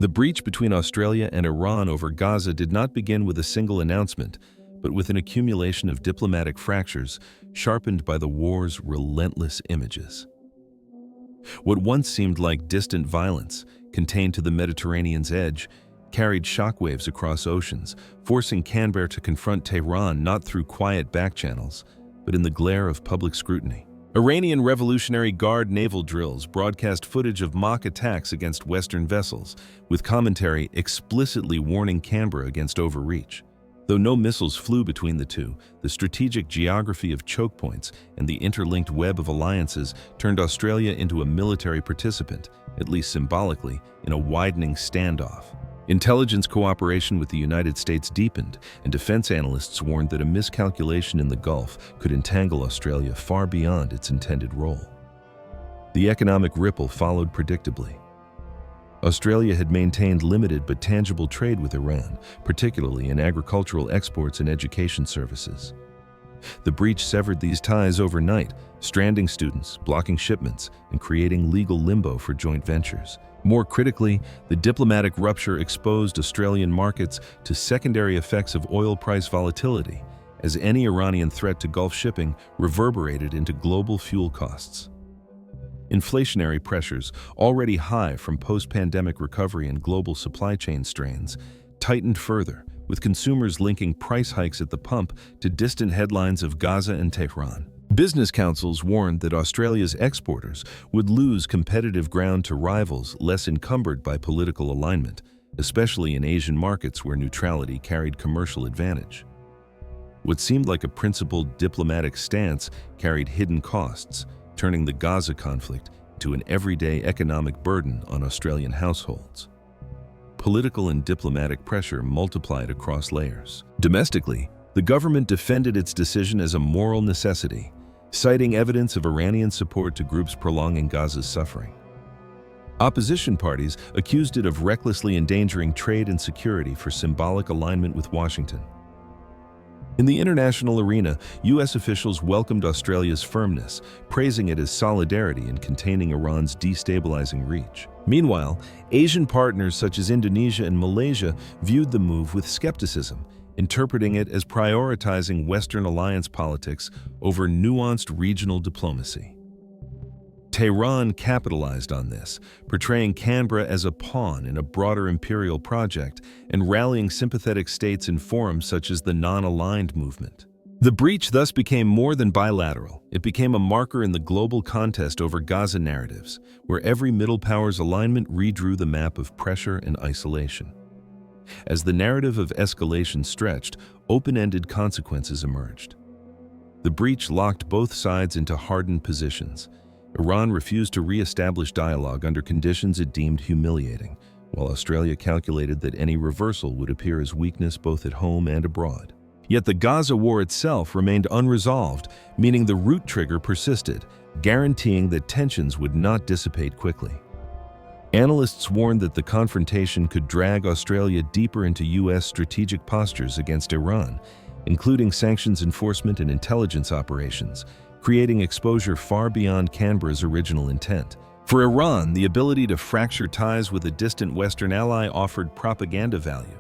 The breach between Australia and Iran over Gaza did not begin with a single announcement, but with an accumulation of diplomatic fractures sharpened by the war's relentless images. What once seemed like distant violence, contained to the Mediterranean's edge, carried shockwaves across oceans, forcing Canberra to confront Tehran not through quiet backchannels, but in the glare of public scrutiny. Iranian Revolutionary Guard naval drills broadcast footage of mock attacks against Western vessels, with commentary explicitly warning Canberra against overreach. Though no missiles flew between the two, the strategic geography of choke points and the interlinked web of alliances turned Australia into a military participant, at least symbolically, in a widening standoff. Intelligence cooperation with the United States deepened, and defense analysts warned that a miscalculation in the Gulf could entangle Australia far beyond its intended role. The economic ripple followed predictably. Australia had maintained limited but tangible trade with Iran, particularly in agricultural exports and education services. The breach severed these ties overnight, stranding students, blocking shipments, and creating legal limbo for joint ventures. More critically, the diplomatic rupture exposed Australian markets to secondary effects of oil price volatility, as any Iranian threat to Gulf shipping reverberated into global fuel costs. Inflationary pressures, already high from post-pandemic recovery and global supply chain strains, tightened further, with consumers linking price hikes at the pump to distant headlines of Gaza and Tehran. Business councils warned that Australia's exporters would lose competitive ground to rivals less encumbered by political alignment, especially in Asian markets where neutrality carried commercial advantage. What seemed like a principled diplomatic stance carried hidden costs, turning the Gaza conflict into an everyday economic burden on Australian households. Political and diplomatic pressure multiplied across layers. Domestically, the government defended its decision as a moral necessity, citing evidence of Iranian support to groups prolonging Gaza's suffering. Opposition parties accused it of recklessly endangering trade and security for symbolic alignment with Washington. In the international arena, U.S. officials welcomed Australia's firmness, praising it as solidarity in containing Iran's destabilizing reach. Meanwhile, Asian partners such as Indonesia and Malaysia viewed the move with skepticism, interpreting it as prioritizing Western alliance politics over nuanced regional diplomacy. Tehran capitalized on this, portraying Canberra as a pawn in a broader imperial project and rallying sympathetic states in forums such as the non-aligned movement. The breach thus became more than bilateral. It became a marker in the global contest over Gaza narratives, where every middle power's alignment redrew the map of pressure and isolation. As the narrative of escalation stretched, open-ended consequences emerged. The breach locked both sides into hardened positions. Iran refused to re-establish dialogue under conditions it deemed humiliating, while Australia calculated that any reversal would appear as weakness both at home and abroad. Yet the Gaza war itself remained unresolved, meaning the root trigger persisted, guaranteeing that tensions would not dissipate quickly. Analysts warned that the confrontation could drag Australia deeper into U.S. strategic postures against Iran, including sanctions enforcement and intelligence operations, creating exposure far beyond Canberra's original intent. For Iran, the ability to fracture ties with a distant Western ally offered propaganda value,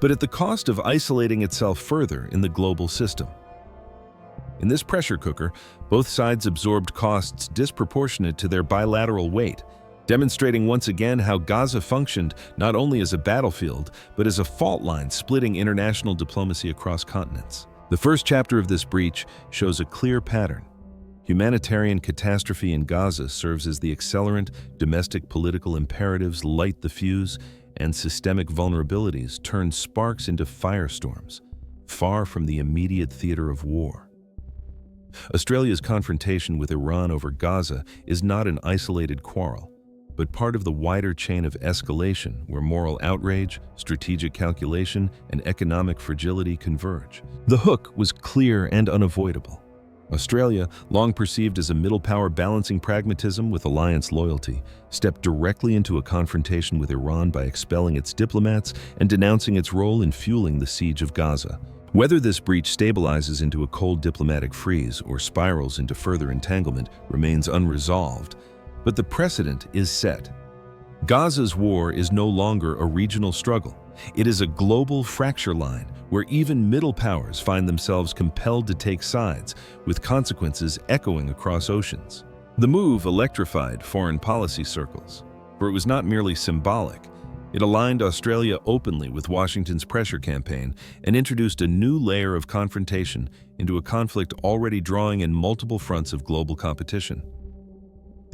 but at the cost of isolating itself further in the global system. In this pressure cooker, both sides absorbed costs disproportionate to their bilateral weight, demonstrating once again how Gaza functioned not only as a battlefield, but as a fault line splitting international diplomacy across continents. The first chapter of this breach shows a clear pattern. Humanitarian catastrophe in Gaza serves as the accelerant, domestic political imperatives light the fuse, and systemic vulnerabilities turn sparks into firestorms, far from the immediate theater of war. Australia's confrontation with Iran over Gaza is not an isolated quarrel, but part of the wider chain of escalation where moral outrage, strategic calculation, and economic fragility converge. The hook was clear and unavoidable. Australia, long perceived as a middle power balancing pragmatism with alliance loyalty, stepped directly into a confrontation with Iran by expelling its diplomats and denouncing its role in fueling the siege of Gaza. Whether this breach stabilizes into a cold diplomatic freeze or spirals into further entanglement remains unresolved, but the precedent is set. Gaza's war is no longer a regional struggle. It is a global fracture line where even middle powers find themselves compelled to take sides, with consequences echoing across oceans. The move electrified foreign policy circles, for it was not merely symbolic. It aligned Australia openly with Washington's pressure campaign and introduced a new layer of confrontation into a conflict already drawing in multiple fronts of global competition.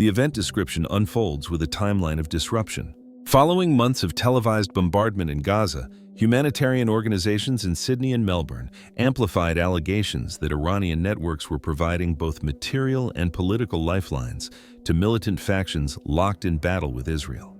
The event description unfolds with a timeline of disruption. Following months of televised bombardment in Gaza, humanitarian organizations in Sydney and Melbourne amplified allegations that Iranian networks were providing both material and political lifelines to militant factions locked in battle with Israel.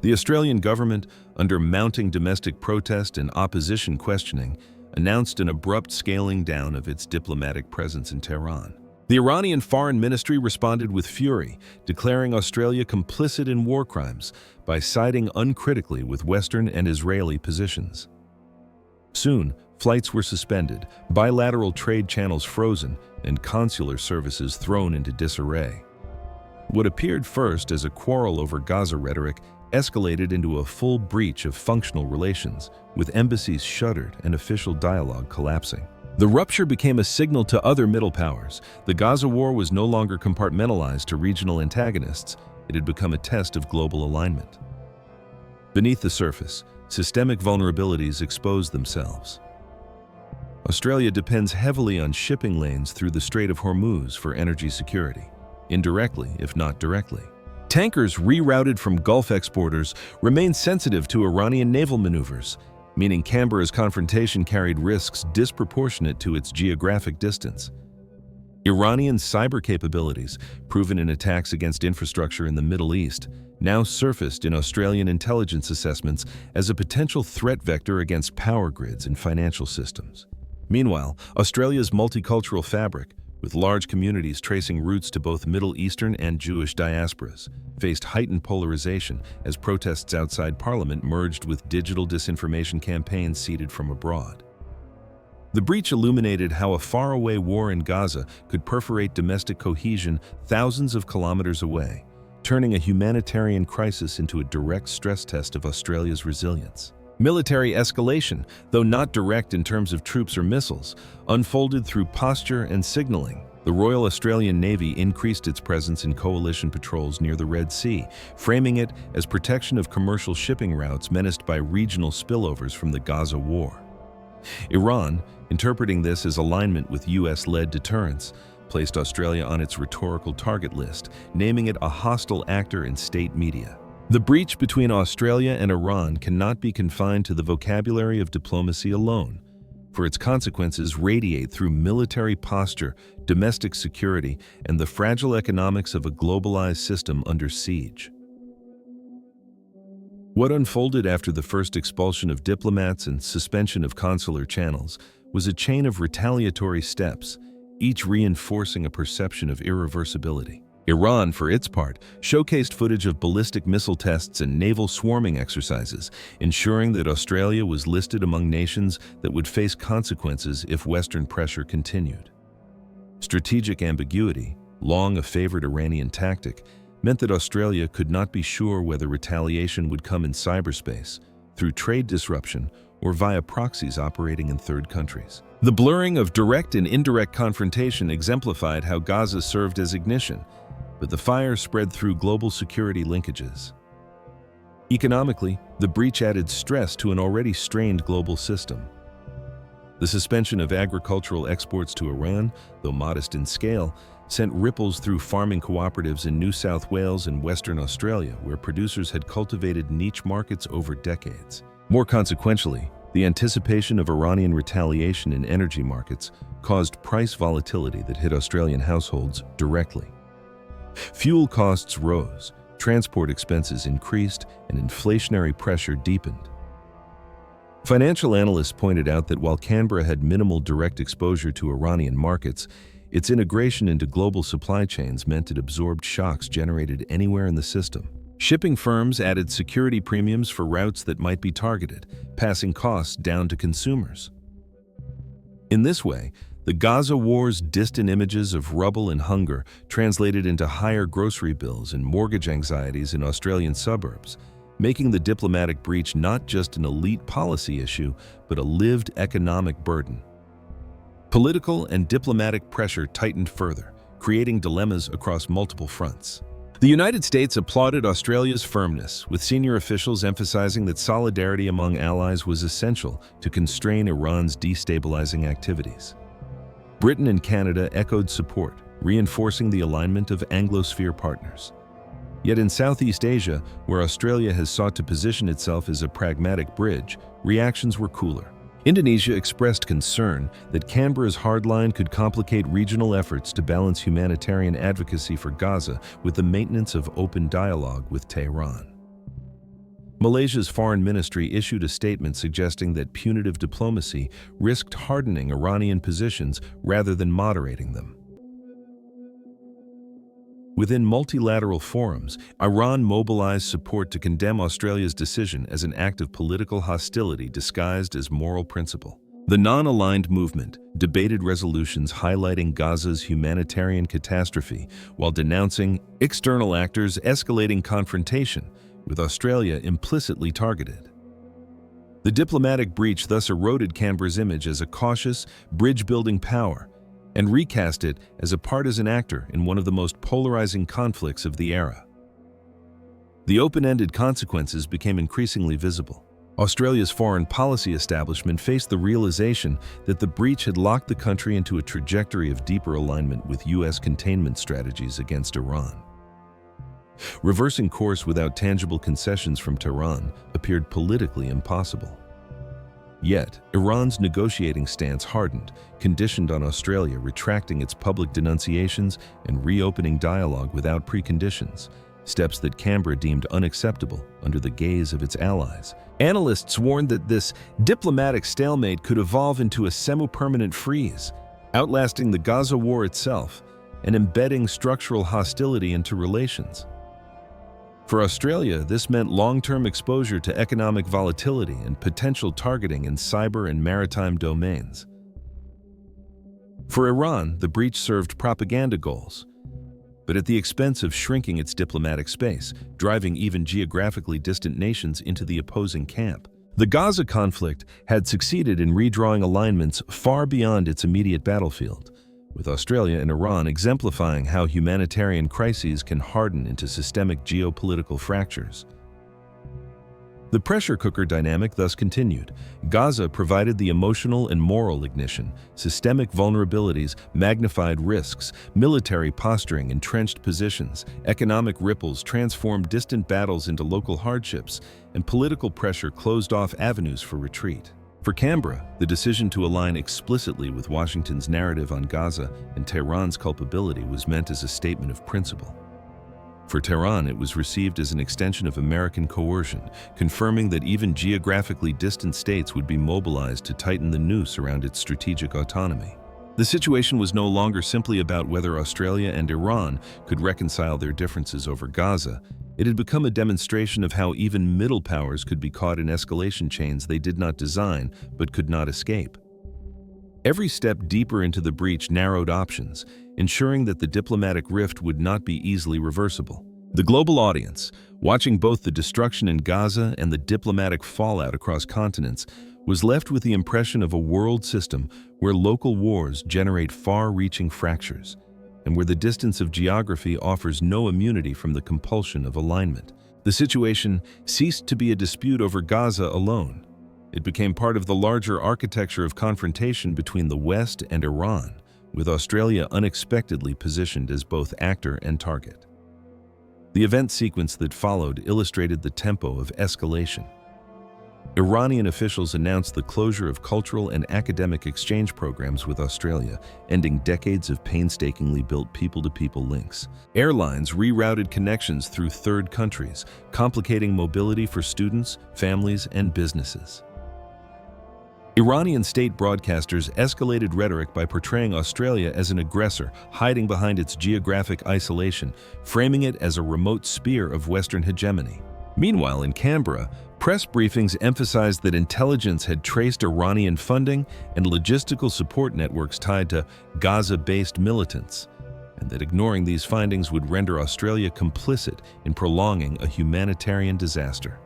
The Australian government, under mounting domestic protest and opposition questioning, announced an abrupt scaling down of its diplomatic presence in Tehran. The Iranian Foreign Ministry responded with fury, declaring Australia complicit in war crimes by siding uncritically with Western and Israeli positions. Soon, flights were suspended, bilateral trade channels frozen, and consular services thrown into disarray. What appeared first as a quarrel over Gaza rhetoric escalated into a full breach of functional relations, with embassies shuttered and official dialogue collapsing. The rupture became a signal to other middle powers. The Gaza war was no longer compartmentalized to regional antagonists. It had become a test of global alignment. Beneath the surface, systemic vulnerabilities exposed themselves. Australia depends heavily on shipping lanes through the Strait of Hormuz for energy security, indirectly, if not directly. Tankers rerouted from Gulf exporters remain sensitive to Iranian naval maneuvers, meaning Canberra's confrontation carried risks disproportionate to its geographic distance. Iranian cyber capabilities, proven in attacks against infrastructure in the Middle East, now surfaced in Australian intelligence assessments as a potential threat vector against power grids and financial systems. Meanwhile, Australia's multicultural fabric, with large communities tracing roots to both Middle Eastern and Jewish diasporas, faced heightened polarization as protests outside Parliament merged with digital disinformation campaigns seeded from abroad. The breach illuminated how a faraway war in Gaza could perforate domestic cohesion thousands of kilometers away, turning a humanitarian crisis into a direct stress test of Australia's resilience. Military escalation, though not direct in terms of troops or missiles, unfolded through posture and signaling. The Royal Australian Navy increased its presence in coalition patrols near the Red Sea, framing it as protection of commercial shipping routes menaced by regional spillovers from the Gaza war. Iran, interpreting this as alignment with US-led deterrence, placed Australia on its rhetorical target list, naming it a hostile actor in state media. The breach between Australia and Iran cannot be confined to the vocabulary of diplomacy alone, for its consequences radiate through military posture, domestic security, and the fragile economics of a globalized system under siege. What unfolded after the first expulsion of diplomats and suspension of consular channels was a chain of retaliatory steps, each reinforcing a perception of irreversibility. Iran, for its part, showcased footage of ballistic missile tests and naval swarming exercises, ensuring that Australia was listed among nations that would face consequences if Western pressure continued. Strategic ambiguity, long a favored Iranian tactic, meant that Australia could not be sure whether retaliation would come in cyberspace, through trade disruption, or via proxies operating in third countries. The blurring of direct and indirect confrontation exemplified how Gaza served as ignition, but the fire spread through global security linkages. Economically, the breach added stress to an already strained global system. The suspension of agricultural exports to Iran, though modest in scale, sent ripples through farming cooperatives in New South Wales and Western Australia, where producers had cultivated niche markets over decades. More consequentially, the anticipation of Iranian retaliation in energy markets caused price volatility that hit Australian households directly. Fuel costs rose, transport expenses increased, and inflationary pressure deepened. Financial analysts pointed out that while Canberra had minimal direct exposure to Iranian markets, its integration into global supply chains meant it absorbed shocks generated anywhere in the system. Shipping firms added security premiums for routes that might be targeted, passing costs down to consumers. In this way, The Gaza war's distant images of rubble and hunger translated into higher grocery bills and mortgage anxieties in Australian suburbs, making the diplomatic breach not just an elite policy issue, but a lived economic burden. Political and diplomatic pressure tightened further, creating dilemmas across multiple fronts. The United States applauded Australia's firmness, with senior officials emphasizing that solidarity among allies was essential to constrain Iran's destabilizing activities. Britain and Canada echoed support, reinforcing the alignment of Anglosphere partners. Yet in Southeast Asia, where Australia has sought to position itself as a pragmatic bridge, reactions were cooler. Indonesia expressed concern that Canberra's hardline could complicate regional efforts to balance humanitarian advocacy for Gaza with the maintenance of open dialogue with Tehran. Malaysia's foreign ministry issued a statement suggesting that punitive diplomacy risked hardening Iranian positions rather than moderating them. Within multilateral forums, Iran mobilized support to condemn Australia's decision as an act of political hostility disguised as moral principle. The non-aligned movement debated resolutions highlighting Gaza's humanitarian catastrophe while denouncing external actors escalating confrontation, with Australia implicitly targeted. The diplomatic breach thus eroded Canberra's image as a cautious, bridge-building power, and recast it as a partisan actor in one of the most polarizing conflicts of the era. The open-ended consequences became increasingly visible. Australia's foreign policy establishment faced the realization that the breach had locked the country into a trajectory of deeper alignment with U.S. containment strategies against Iran. Reversing course without tangible concessions from Tehran appeared politically impossible. Yet, Iran's negotiating stance hardened, conditioned on Australia retracting its public denunciations and reopening dialogue without preconditions, steps that Canberra deemed unacceptable under the gaze of its allies. Analysts warned that this diplomatic stalemate could evolve into a semi-permanent freeze, outlasting the Gaza war itself and embedding structural hostility into relations. For Australia, this meant long-term exposure to economic volatility and potential targeting in cyber and maritime domains. For Iran, the breach served propaganda goals, but at the expense of shrinking its diplomatic space, driving even geographically distant nations into the opposing camp. The Gaza conflict had succeeded in redrawing alignments far beyond its immediate battlefield, with Australia and Iran exemplifying how humanitarian crises can harden into systemic geopolitical fractures. The pressure cooker dynamic thus continued. Gaza provided the emotional and moral ignition, systemic vulnerabilities, magnified risks, military posturing, entrenched positions, economic ripples transformed distant battles into local hardships, and political pressure closed off avenues for retreat. For Canberra, the decision to align explicitly with Washington's narrative on Gaza and Tehran's culpability was meant as a statement of principle. For Tehran, it was received as an extension of American coercion, confirming that even geographically distant states would be mobilized to tighten the noose around its strategic autonomy. The situation was no longer simply about whether Australia and Iran could reconcile their differences over Gaza. It had become a demonstration of how even middle powers could be caught in escalation chains they did not design but could not escape. Every step deeper into the breach narrowed options, ensuring that the diplomatic rift would not be easily reversible. The global audience, watching both the destruction in Gaza and the diplomatic fallout across continents, was left with the impression of a world system where local wars generate far-reaching fractures, and where the distance of geography offers no immunity from the compulsion of alignment. The situation ceased to be a dispute over Gaza alone. It became part of the larger architecture of confrontation between the West and Iran, with Australia unexpectedly positioned as both actor and target. The event sequence that followed illustrated the tempo of escalation. Iranian officials announced the closure of cultural and academic exchange programs with Australia, ending decades of painstakingly built people-to-people links. Airlines rerouted connections through third countries, complicating mobility for students, families, and businesses. Iranian state broadcasters escalated rhetoric by portraying Australia as an aggressor, hiding behind its geographic isolation, framing it as a remote spear of Western hegemony. Meanwhile, in Canberra, Press briefings emphasized that intelligence had traced Iranian funding and logistical support networks tied to Gaza-based militants, and that ignoring these findings would render Australia complicit in prolonging a humanitarian disaster.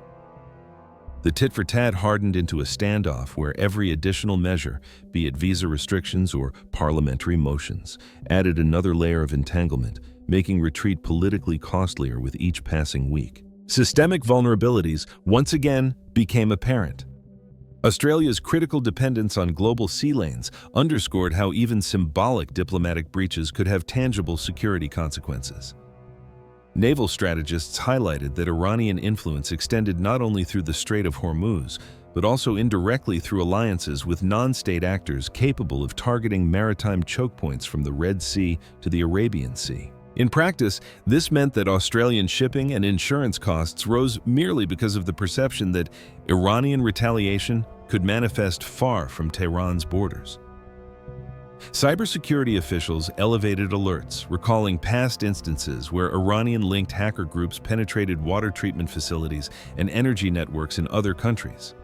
The tit-for-tat hardened into a standoff where every additional measure, be it visa restrictions or parliamentary motions, added another layer of entanglement, making retreat politically costlier with each passing week. Systemic vulnerabilities once again became apparent. Australia's critical dependence on global sea lanes underscored how even symbolic diplomatic breaches could have tangible security consequences. Naval strategists highlighted that Iranian influence extended not only through the Strait of Hormuz, but also indirectly through alliances with non-state actors capable of targeting maritime choke points from the Red Sea to the Arabian Sea. In practice, this meant that Australian shipping and insurance costs rose merely because of the perception that Iranian retaliation could manifest far from Tehran's borders. Cybersecurity officials elevated alerts, recalling past instances where Iranian-linked hacker groups penetrated water treatment facilities and energy networks in other countries.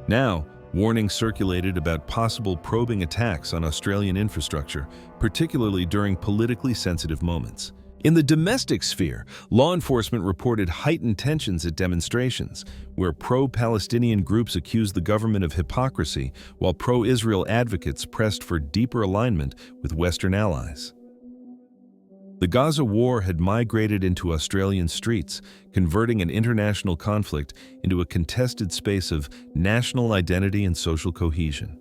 Now, warnings circulated about possible probing attacks on Australian infrastructure, particularly during politically sensitive moments. In the domestic sphere, law enforcement reported heightened tensions at demonstrations, where pro-Palestinian groups accused the government of hypocrisy, while pro-Israel advocates pressed for deeper alignment with Western allies. The Gaza war had migrated into Australian streets, converting an international conflict into a contested space of national identity and social cohesion.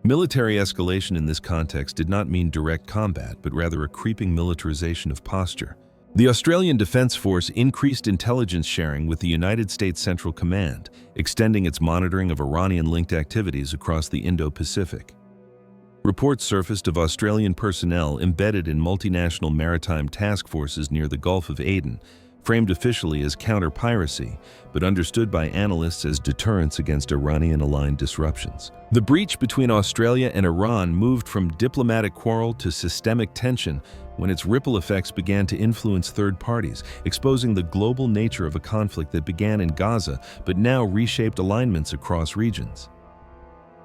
Military escalation in this context did not mean direct combat, but rather a creeping militarization of posture. The Australian Defence Force increased intelligence sharing with the United States Central Command, extending its monitoring of Iranian-linked activities across the Indo-Pacific. Reports surfaced of Australian personnel embedded in multinational maritime task forces near the Gulf of Aden, framed officially as counter-piracy, but understood by analysts as deterrence against Iranian-aligned disruptions. The breach between Australia and Iran moved from diplomatic quarrel to systemic tension when its ripple effects began to influence third parties, exposing the global nature of a conflict that began in Gaza but now reshaped alignments across regions.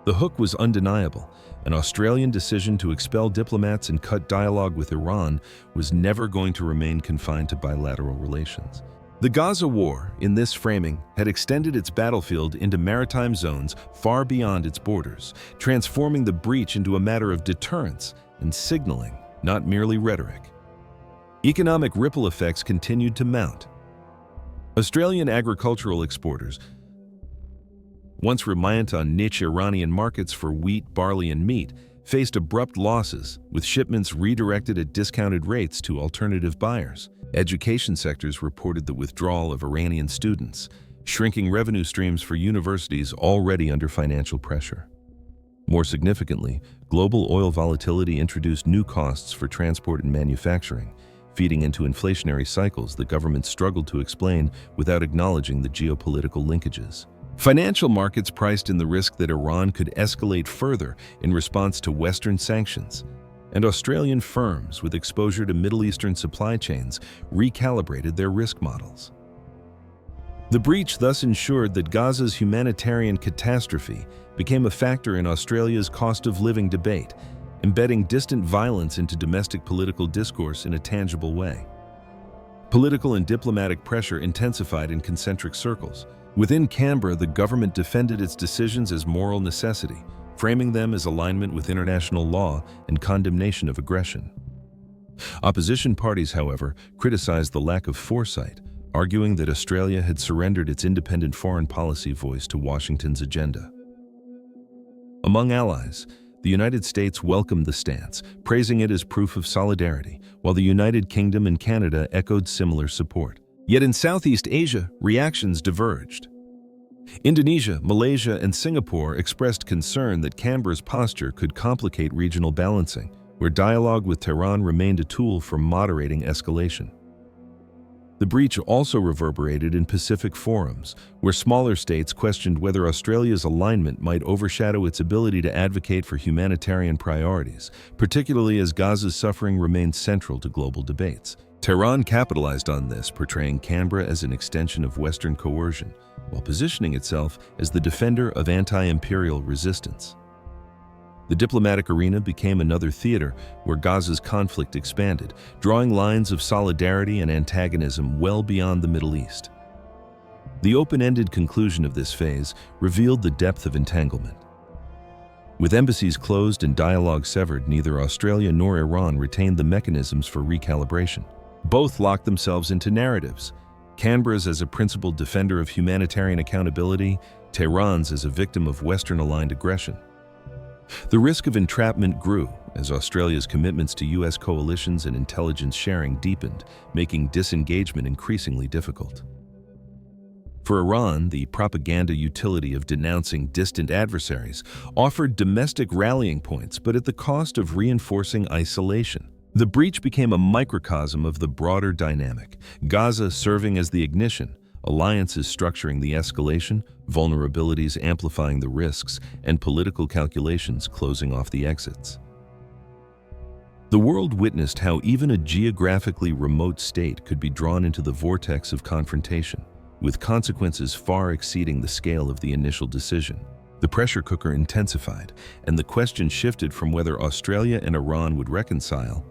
The hook was undeniable. An Australian decision to expel diplomats and cut dialogue with Iran was never going to remain confined to bilateral relations. The Gaza war, in this framing, had extended its battlefield into maritime zones far beyond its borders, transforming the breach into a matter of deterrence and signaling, not merely rhetoric. Economic ripple effects continued to mount. Australian agricultural exporters, once reliant on niche Iranian markets for wheat, barley, and meat, faced abrupt losses, with shipments redirected at discounted rates to alternative buyers. Education sectors reported the withdrawal of Iranian students, shrinking revenue streams for universities already under financial pressure. More significantly, global oil volatility introduced new costs for transport and manufacturing, feeding into inflationary cycles that governments struggled to explain without acknowledging the geopolitical linkages. Financial markets priced in the risk that Iran could escalate further in response to Western sanctions, and Australian firms with exposure to Middle Eastern supply chains recalibrated their risk models. The breach thus ensured that Gaza's humanitarian catastrophe became a factor in Australia's cost of living debate, embedding distant violence into domestic political discourse in a tangible way. Political and diplomatic pressure intensified in concentric circles. Within Canberra, the government defended its decisions as moral necessity, framing them as alignment with international law and condemnation of aggression. Opposition parties, however, criticized the lack of foresight, arguing that Australia had surrendered its independent foreign policy voice to Washington's agenda. Among allies, the United States welcomed the stance, praising it as proof of solidarity, while the United Kingdom and Canada echoed similar support. Yet in Southeast Asia, reactions diverged. Indonesia, Malaysia, and Singapore expressed concern that Canberra's posture could complicate regional balancing, where dialogue with Tehran remained a tool for moderating escalation. The breach also reverberated in Pacific forums, where smaller states questioned whether Australia's alignment might overshadow its ability to advocate for humanitarian priorities, particularly as Gaza's suffering remained central to global debates. Tehran capitalized on this, portraying Canberra as an extension of Western coercion, while positioning itself as the defender of anti-imperial resistance. The diplomatic arena became another theater where Gaza's conflict expanded, drawing lines of solidarity and antagonism well beyond the Middle East. The open-ended conclusion of this phase revealed the depth of entanglement. With embassies closed and dialogue severed, neither Australia nor Iran retained the mechanisms for recalibration. Both locked themselves into narratives, Canberra's as a principled defender of humanitarian accountability, Tehran's as a victim of Western-aligned aggression. The risk of entrapment grew as Australia's commitments to U.S. coalitions and intelligence sharing deepened, making disengagement increasingly difficult. For Iran, the propaganda utility of denouncing distant adversaries offered domestic rallying points, but at the cost of reinforcing isolation. The breach became a microcosm of the broader dynamic, Gaza serving as the ignition, alliances structuring the escalation, vulnerabilities amplifying the risks, and political calculations closing off the exits. The world witnessed how even a geographically remote state could be drawn into the vortex of confrontation, with consequences far exceeding the scale of the initial decision. The pressure cooker intensified, and the question shifted from whether Australia and Iran would reconcile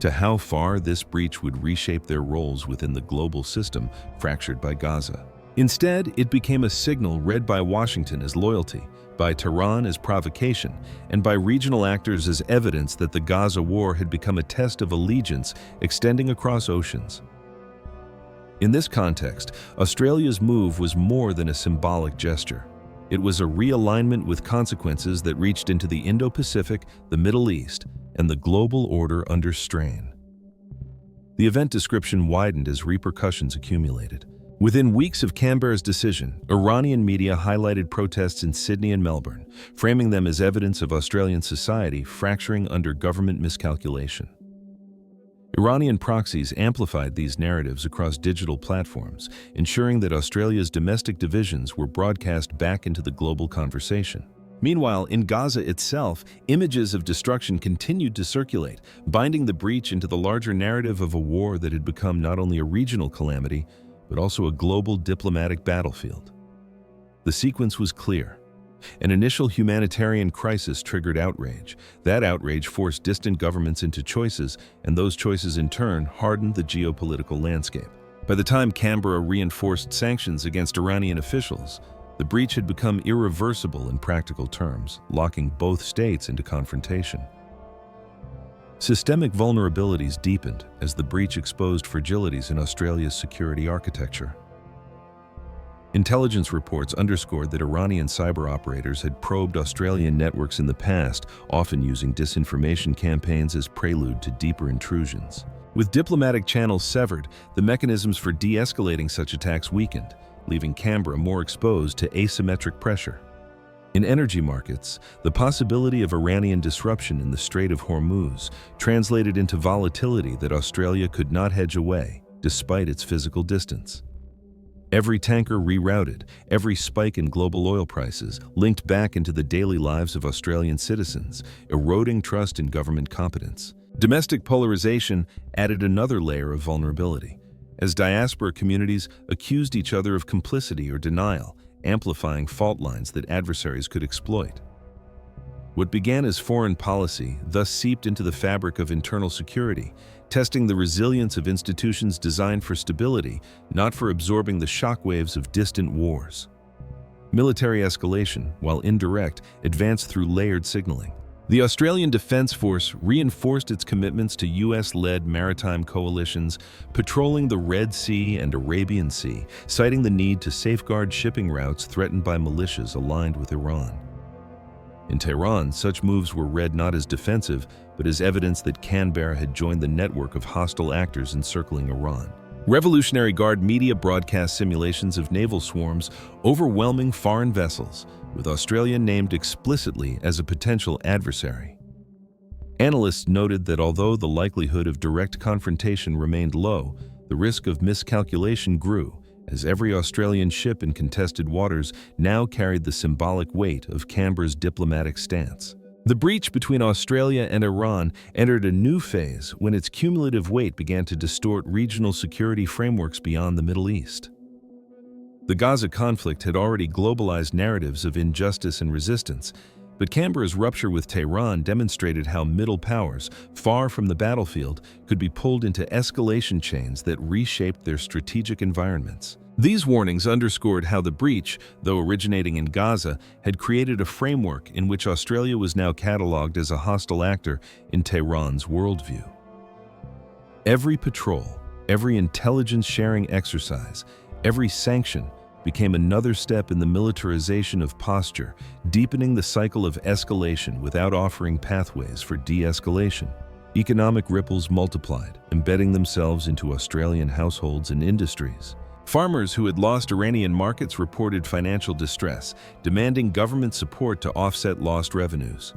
to how far this breach would reshape their roles within the global system fractured by Gaza. Instead, it became a signal read by Washington as loyalty, by Tehran as provocation, and by regional actors as evidence that the Gaza war had become a test of allegiance extending across oceans. In this context, Australia's move was more than a symbolic gesture. It was a realignment with consequences that reached into the Indo-Pacific, the Middle East, and the global order under strain. The event description widened as repercussions accumulated. Within weeks of Canberra's decision, Iranian media highlighted protests in Sydney and Melbourne, framing them as evidence of Australian society fracturing under government miscalculation. Iranian proxies amplified these narratives across digital platforms, ensuring that Australia's domestic divisions were broadcast back into the global conversation. Meanwhile, in Gaza itself, images of destruction continued to circulate, binding the breach into the larger narrative of a war that had become not only a regional calamity, but also a global diplomatic battlefield. The sequence was clear. An initial humanitarian crisis triggered outrage. That outrage forced distant governments into choices, and those choices in turn hardened the geopolitical landscape. By the time Canberra reinforced sanctions against Iranian officials, the breach had become irreversible in practical terms, locking both states into confrontation. Systemic vulnerabilities deepened as the breach exposed fragilities in Australia's security architecture. Intelligence reports underscored that Iranian cyber operators had probed Australian networks in the past, often using disinformation campaigns as prelude to deeper intrusions. With diplomatic channels severed, the mechanisms for de-escalating such attacks weakened, leaving Canberra more exposed to asymmetric pressure. In energy markets, the possibility of Iranian disruption in the Strait of Hormuz translated into volatility that Australia could not hedge away, despite its physical distance. Every tanker rerouted, every spike in global oil prices linked back into the daily lives of Australian citizens, eroding trust in government competence. Domestic polarization added another layer of vulnerability, as diaspora communities accused each other of complicity or denial, amplifying fault lines that adversaries could exploit. What began as foreign policy thus seeped into the fabric of internal security, testing the resilience of institutions designed for stability, not for absorbing the shockwaves of distant wars. Military escalation, while indirect, advanced through layered signaling. The Australian Defence Force reinforced its commitments to US-led maritime coalitions, patrolling the Red Sea and Arabian Sea, citing the need to safeguard shipping routes threatened by militias aligned with Iran. In Tehran, such moves were read not as defensive, but as evidence that Canberra had joined the network of hostile actors encircling Iran. Revolutionary Guard media broadcast simulations of naval swarms overwhelming foreign vessels, with Australia named explicitly as a potential adversary. Analysts noted that although the likelihood of direct confrontation remained low, the risk of miscalculation grew, as every Australian ship in contested waters now carried the symbolic weight of Canberra's diplomatic stance. The breach between Australia and Iran entered a new phase when its cumulative weight began to distort regional security frameworks beyond the Middle East. The Gaza conflict had already globalized narratives of injustice and resistance, but Canberra's rupture with Tehran demonstrated how middle powers, far from the battlefield, could be pulled into escalation chains that reshaped their strategic environments. These warnings underscored how the breach, though originating in Gaza, had created a framework in which Australia was now catalogued as a hostile actor in Tehran's worldview. Every patrol, every intelligence-sharing exercise, every sanction became another step in the militarization of posture, deepening the cycle of escalation without offering pathways for de-escalation. Economic ripples multiplied, embedding themselves into Australian households and industries. Farmers who had lost Iranian markets reported financial distress, demanding government support to offset lost revenues.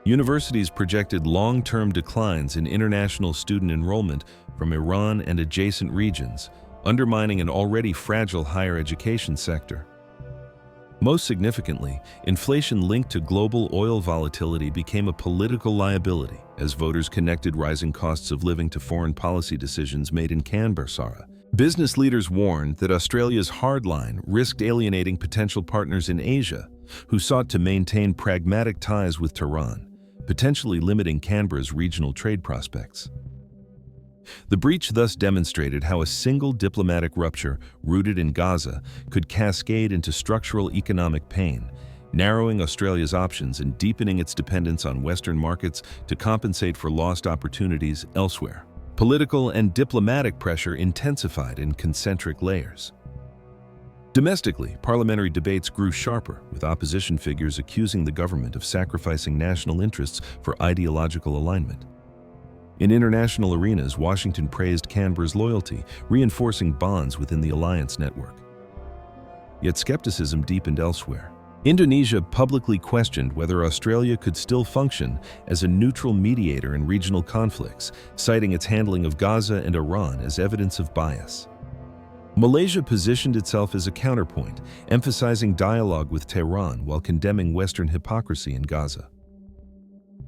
Universities projected long-term declines in international student enrollment from Iran and adjacent regions, undermining an already fragile higher education sector. Most significantly, inflation linked to global oil volatility became a political liability as voters connected rising costs of living to foreign policy decisions made in Canberra. Business leaders warned that Australia's hardline risked alienating potential partners in Asia, who sought to maintain pragmatic ties with Tehran, potentially limiting Canberra's regional trade prospects. The breach thus demonstrated how a single diplomatic rupture rooted in Gaza could cascade into structural economic pain, narrowing Australia's options and deepening its dependence on Western markets to compensate for lost opportunities elsewhere. Political and diplomatic pressure intensified in concentric layers. Domestically, parliamentary debates grew sharper, with opposition figures accusing the government of sacrificing national interests for ideological alignment. In international arenas, Washington praised Canberra's loyalty, reinforcing bonds within the alliance network. Yet skepticism deepened elsewhere. Indonesia publicly questioned whether Australia could still function as a neutral mediator in regional conflicts, citing its handling of Gaza and Iran as evidence of bias. Malaysia positioned itself as a counterpoint, emphasizing dialogue with Tehran while condemning Western hypocrisy in Gaza.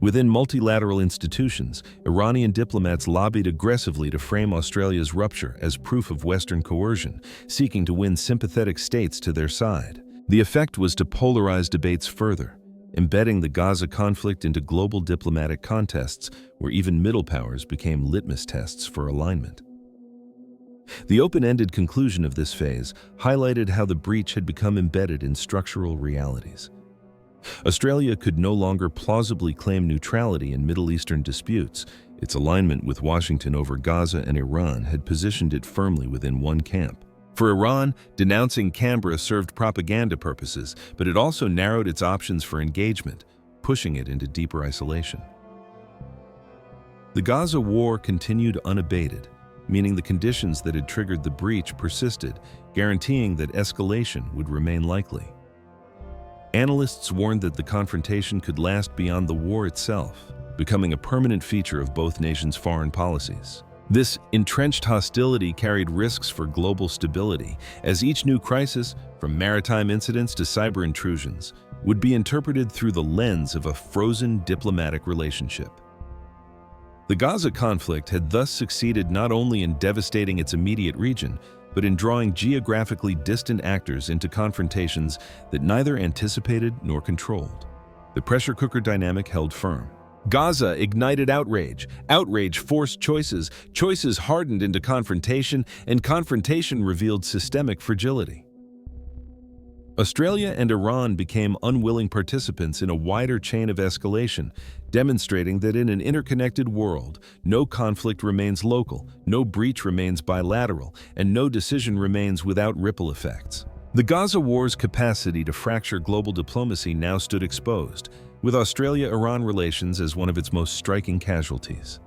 Within multilateral institutions, Iranian diplomats lobbied aggressively to frame Australia's rupture as proof of Western coercion, seeking to win sympathetic states to their side. The effect was to polarize debates further, embedding the Gaza conflict into global diplomatic contests where even middle powers became litmus tests for alignment. The open-ended conclusion of this phase highlighted how the breach had become embedded in structural realities. Australia could no longer plausibly claim neutrality in Middle Eastern disputes. Its alignment with Washington over Gaza and Iran had positioned it firmly within one camp. For Iran, denouncing Canberra served propaganda purposes, but it also narrowed its options for engagement, pushing it into deeper isolation. The Gaza war continued unabated, meaning the conditions that had triggered the breach persisted, guaranteeing that escalation would remain likely. Analysts warned that the confrontation could last beyond the war itself, becoming a permanent feature of both nations' foreign policies. This entrenched hostility carried risks for global stability, as each new crisis, from maritime incidents to cyber intrusions, would be interpreted through the lens of a frozen diplomatic relationship. The Gaza conflict had thus succeeded not only in devastating its immediate region, but in drawing geographically distant actors into confrontations that neither anticipated nor controlled. The pressure cooker dynamic held firm. Gaza ignited outrage. Outrage forced choices. Choices hardened into confrontation, and confrontation revealed systemic fragility. Australia and Iran became unwilling participants in a wider chain of escalation, demonstrating that in an interconnected world, no conflict remains local, no breach remains bilateral, and no decision remains without ripple effects. The Gaza war's capacity to fracture global diplomacy now stood exposed, with Australia-Iran relations as one of its most striking casualties.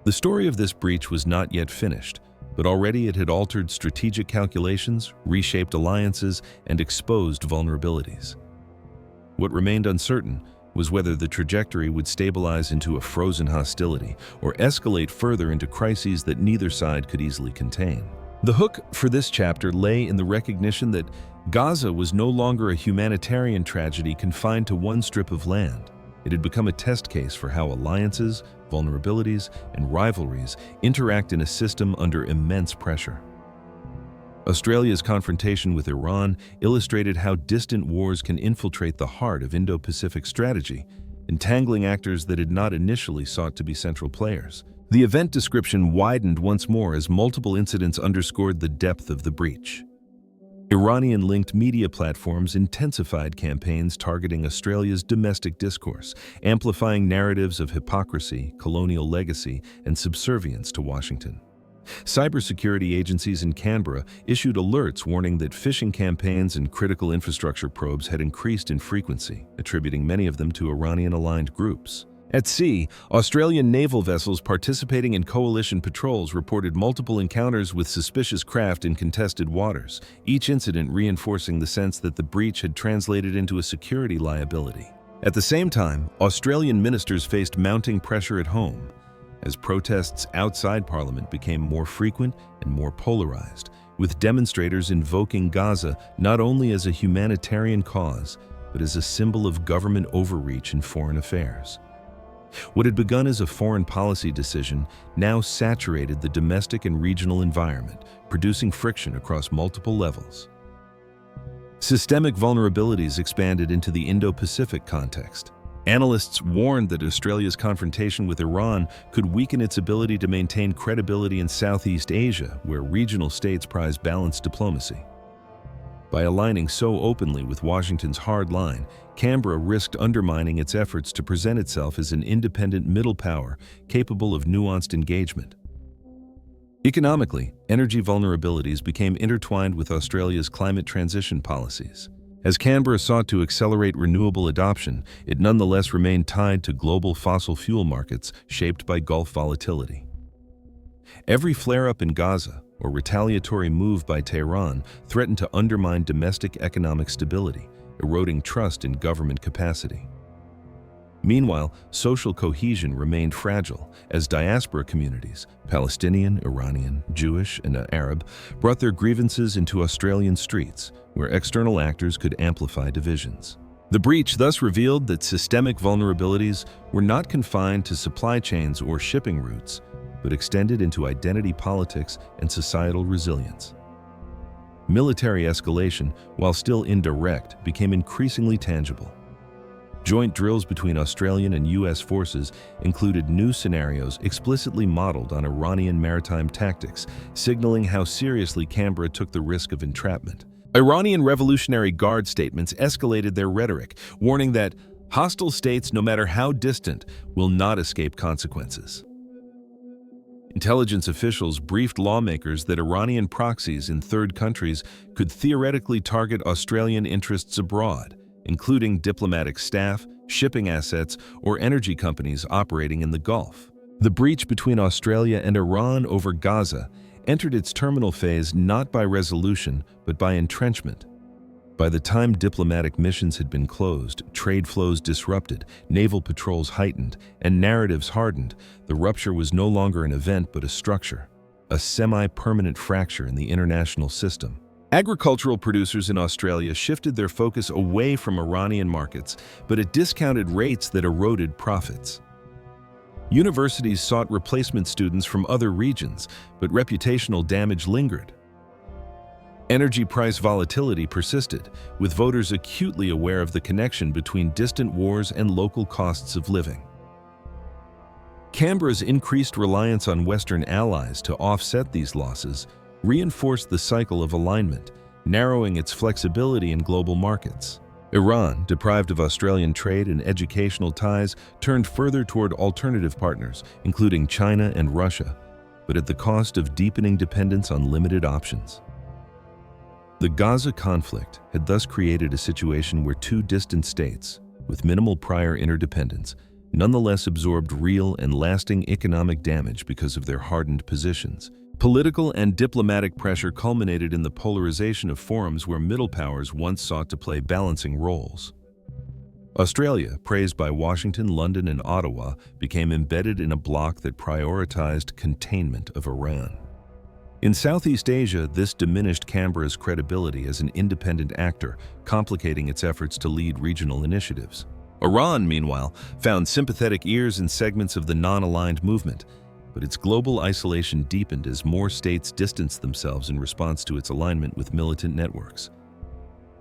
The story of this breach was not yet finished, but already it had altered strategic calculations, reshaped alliances, and exposed vulnerabilities. What remained uncertain was whether the trajectory would stabilize into a frozen hostility or escalate further into crises that neither side could easily contain. The hook for this chapter lay in the recognition that Gaza was no longer a humanitarian tragedy confined to one strip of land. It had become a test case for how alliances, vulnerabilities, and rivalries interact in a system under immense pressure. Australia's confrontation with Iran illustrated how distant wars can infiltrate the heart of Indo-Pacific strategy, entangling actors that had not initially sought to be central players. The event description widened once more as multiple incidents underscored the depth of the breach. Iranian-linked media platforms intensified campaigns targeting Australia's domestic discourse, amplifying narratives of hypocrisy, colonial legacy, and subservience to Washington. Cybersecurity agencies in Canberra issued alerts warning that phishing campaigns and critical infrastructure probes had increased in frequency, attributing many of them to Iranian-aligned groups. At sea, Australian naval vessels participating in coalition patrols reported multiple encounters with suspicious craft in contested waters, each incident reinforcing the sense that the breach had translated into a security liability. At the same time, Australian ministers faced mounting pressure at home, as protests outside Parliament became more frequent and more polarized, with demonstrators invoking Gaza not only as a humanitarian cause, but as a symbol of government overreach in foreign affairs. What had begun as a foreign policy decision now saturated the domestic and regional environment, producing friction across multiple levels. Systemic vulnerabilities expanded into the Indo-Pacific context. Analysts warned that Australia's confrontation with Iran could weaken its ability to maintain credibility in Southeast Asia, where regional states prize balanced diplomacy. By aligning so openly with Washington's hard line, Canberra risked undermining its efforts to present itself as an independent middle power capable of nuanced engagement. Economically, energy vulnerabilities became intertwined with Australia's climate transition policies. As Canberra sought to accelerate renewable adoption, it nonetheless remained tied to global fossil fuel markets shaped by Gulf volatility. Every flare-up in Gaza or retaliatory move by Tehran threatened to undermine domestic economic stability, eroding trust in government capacity. Meanwhile, social cohesion remained fragile as diaspora communities, Palestinian, Iranian, Jewish, and Arab, brought their grievances into Australian streets, where external actors could amplify divisions. The breach thus revealed that systemic vulnerabilities were not confined to supply chains or shipping routes, but extended into identity politics and societal resilience. Military escalation, while still indirect, became increasingly tangible. Joint drills between Australian and U.S. forces included new scenarios explicitly modeled on Iranian maritime tactics, signaling how seriously Canberra took the risk of entrapment. Iranian Revolutionary Guard statements escalated their rhetoric, warning that hostile states, no matter how distant, will not escape consequences. Intelligence officials briefed lawmakers that Iranian proxies in third countries could theoretically target Australian interests abroad, including diplomatic staff, shipping assets, or energy companies operating in the Gulf. The breach between Australia and Iran over Gaza entered its terminal phase not by resolution, but by entrenchment. By the time diplomatic missions had been closed, trade flows disrupted, naval patrols heightened, and narratives hardened, the rupture was no longer an event but a structure, a semi-permanent fracture in the international system. Agricultural producers in Australia shifted their focus away from Iranian markets, but at discounted rates that eroded profits. Universities sought replacement students from other regions, but reputational damage lingered. Energy price volatility persisted, with voters acutely aware of the connection between distant wars and local costs of living. Canberra's increased reliance on Western allies to offset these losses reinforced the cycle of alignment, narrowing its flexibility in global markets. Iran, deprived of Australian trade and educational ties, turned further toward alternative partners, including China and Russia, but at the cost of deepening dependence on limited options. The Gaza conflict had thus created a situation where two distant states, with minimal prior interdependence, nonetheless absorbed real and lasting economic damage because of their hardened positions. Political and diplomatic pressure culminated in the polarization of forums where middle powers once sought to play balancing roles. Australia, praised by Washington, London, and Ottawa, became embedded in a bloc that prioritized containment of Iran. In Southeast Asia, this diminished Canberra's credibility as an independent actor, complicating its efforts to lead regional initiatives. Iran, meanwhile, found sympathetic ears in segments of the non-aligned movement, but its global isolation deepened as more states distanced themselves in response to its alignment with militant networks.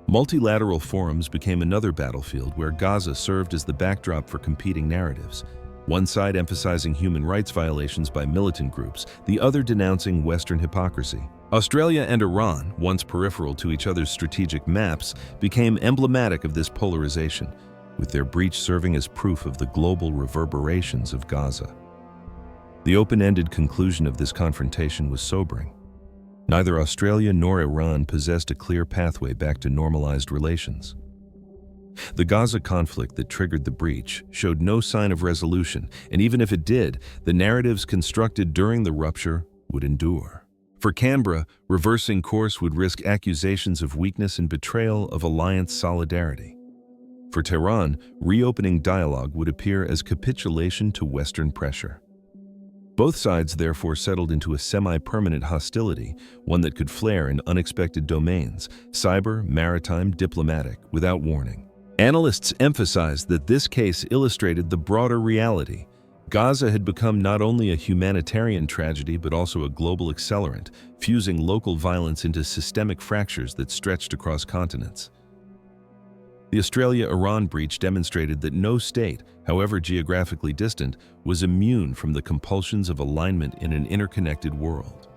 Multilateral forums became another battlefield where Gaza served as the backdrop for competing narratives, one side emphasizing human rights violations by militant groups, the other denouncing Western hypocrisy. Australia and Iran, once peripheral to each other's strategic maps, became emblematic of this polarization, with their breach serving as proof of the global reverberations of Gaza. The open-ended conclusion of this confrontation was sobering. Neither Australia nor Iran possessed a clear pathway back to normalized relations. The Gaza conflict that triggered the breach showed no sign of resolution, and even if it did, the narratives constructed during the rupture would endure. For Canberra, reversing course would risk accusations of weakness and betrayal of alliance solidarity. For Tehran, reopening dialogue would appear as capitulation to Western pressure. Both sides therefore settled into a semi-permanent hostility, one that could flare in unexpected domains, cyber, maritime, diplomatic, without warning. Analysts emphasized that this case illustrated the broader reality. Gaza had become not only a humanitarian tragedy but also a global accelerant, fusing local violence into systemic fractures that stretched across continents. The Australia-Iran breach demonstrated that no state, however geographically distant, was immune from the compulsions of alignment in an interconnected world.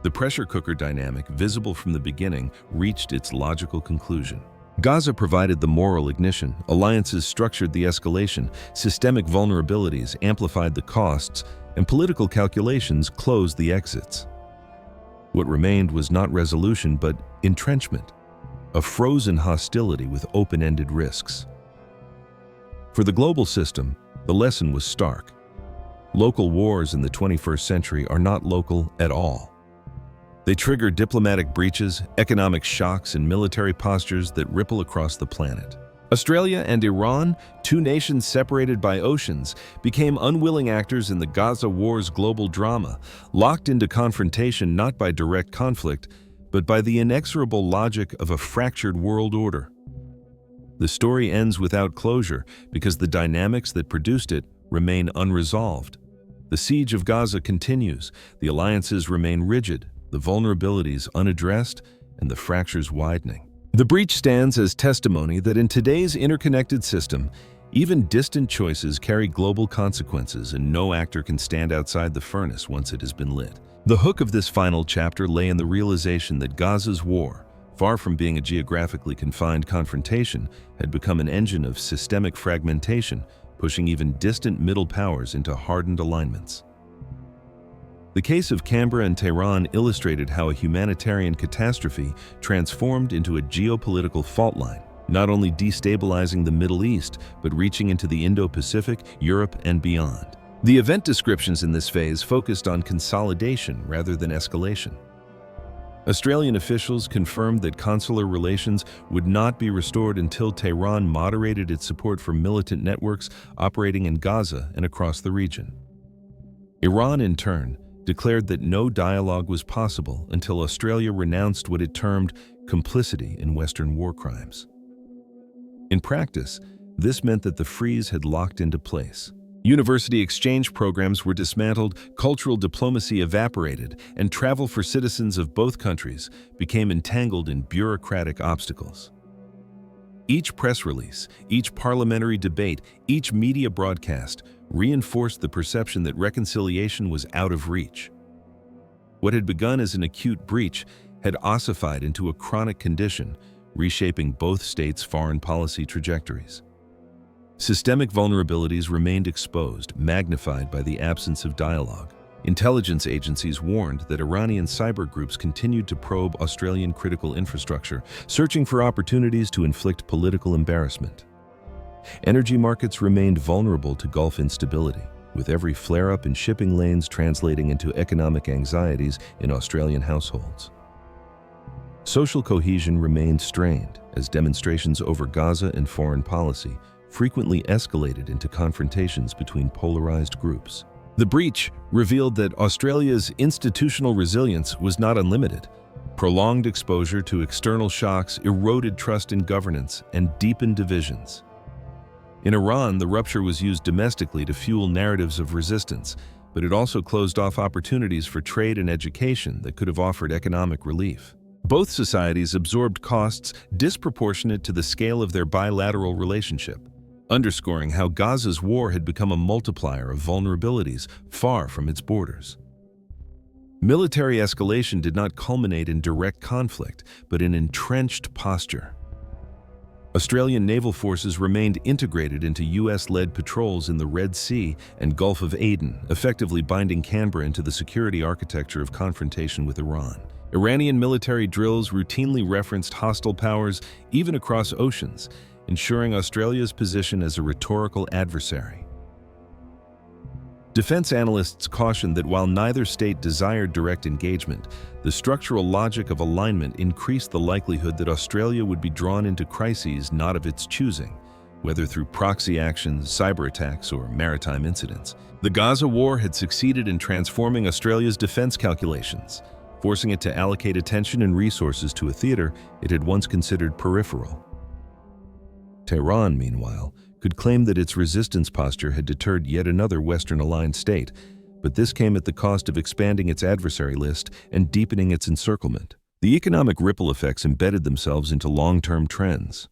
The pressure cooker dynamic, visible from the beginning, reached its logical conclusion. Gaza provided the moral ignition, alliances structured the escalation, systemic vulnerabilities amplified the costs, and political calculations closed the exits. What remained was not resolution but entrenchment, a frozen hostility with open-ended risks. For the global system, the lesson was stark. Local wars in the 21st century are not local at all. They trigger diplomatic breaches, economic shocks, and military postures that ripple across the planet. Australia and Iran, two nations separated by oceans, became unwilling actors in the Gaza war's global drama, locked into confrontation not by direct conflict, but by the inexorable logic of a fractured world order. The story ends without closure because the dynamics that produced it remain unresolved. The siege of Gaza continues, the alliances remain rigid, the vulnerabilities unaddressed, and the fractures widening. The breach stands as testimony that in today's interconnected system, even distant choices carry global consequences and no actor can stand outside the furnace once it has been lit. The hook of this final chapter lay in the realization that Gaza's war, far from being a geographically confined confrontation, had become an engine of systemic fragmentation, pushing even distant middle powers into hardened alignments. The case of Canberra and Tehran illustrated how a humanitarian catastrophe transformed into a geopolitical fault line, not only destabilizing the Middle East, but reaching into the Indo-Pacific, Europe, and beyond. The event descriptions in this phase focused on consolidation rather than escalation. Australian officials confirmed that consular relations would not be restored until Tehran moderated its support for militant networks operating in Gaza and across the region. Iran, in turn, declared that no dialogue was possible until Australia renounced what it termed complicity in Western war crimes. In practice, this meant that the freeze had locked into place. University exchange programs were dismantled, cultural diplomacy evaporated, and travel for citizens of both countries became entangled in bureaucratic obstacles. Each press release, each parliamentary debate, each media broadcast reinforced the perception that reconciliation was out of reach. What had begun as an acute breach had ossified into a chronic condition, reshaping both states' foreign policy trajectories. Systemic vulnerabilities remained exposed, magnified by the absence of dialogue. Intelligence agencies warned that Iranian cyber groups continued to probe Australian critical infrastructure, searching for opportunities to inflict political embarrassment. Energy markets remained vulnerable to Gulf instability, with every flare-up in shipping lanes translating into economic anxieties in Australian households. Social cohesion remained strained, as demonstrations over Gaza and foreign policy frequently escalated into confrontations between polarized groups. The breach revealed that Australia's institutional resilience was not unlimited. Prolonged exposure to external shocks eroded trust in governance and deepened divisions. In Iran, the rupture was used domestically to fuel narratives of resistance, but it also closed off opportunities for trade and education that could have offered economic relief. Both societies absorbed costs disproportionate to the scale of their bilateral relationship, underscoring how Gaza's war had become a multiplier of vulnerabilities far from its borders. Military escalation did not culminate in direct conflict, but in entrenched posture. Australian naval forces remained integrated into US-led patrols in the Red Sea and Gulf of Aden, effectively binding Canberra into the security architecture of confrontation with Iran. Iranian military drills routinely referenced hostile powers even across oceans, ensuring Australia's position as a rhetorical adversary. Defense analysts cautioned that while neither state desired direct engagement, the structural logic of alignment increased the likelihood that Australia would be drawn into crises not of its choosing, whether through proxy actions, cyber attacks, or maritime incidents. The Gaza war had succeeded in transforming Australia's defense calculations, forcing it to allocate attention and resources to a theater it had once considered peripheral. Tehran, meanwhile, could claim that its resistance posture had deterred yet another Western-aligned state, but this came at the cost of expanding its adversary list and deepening its encirclement. The economic ripple effects embedded themselves into long-term trends.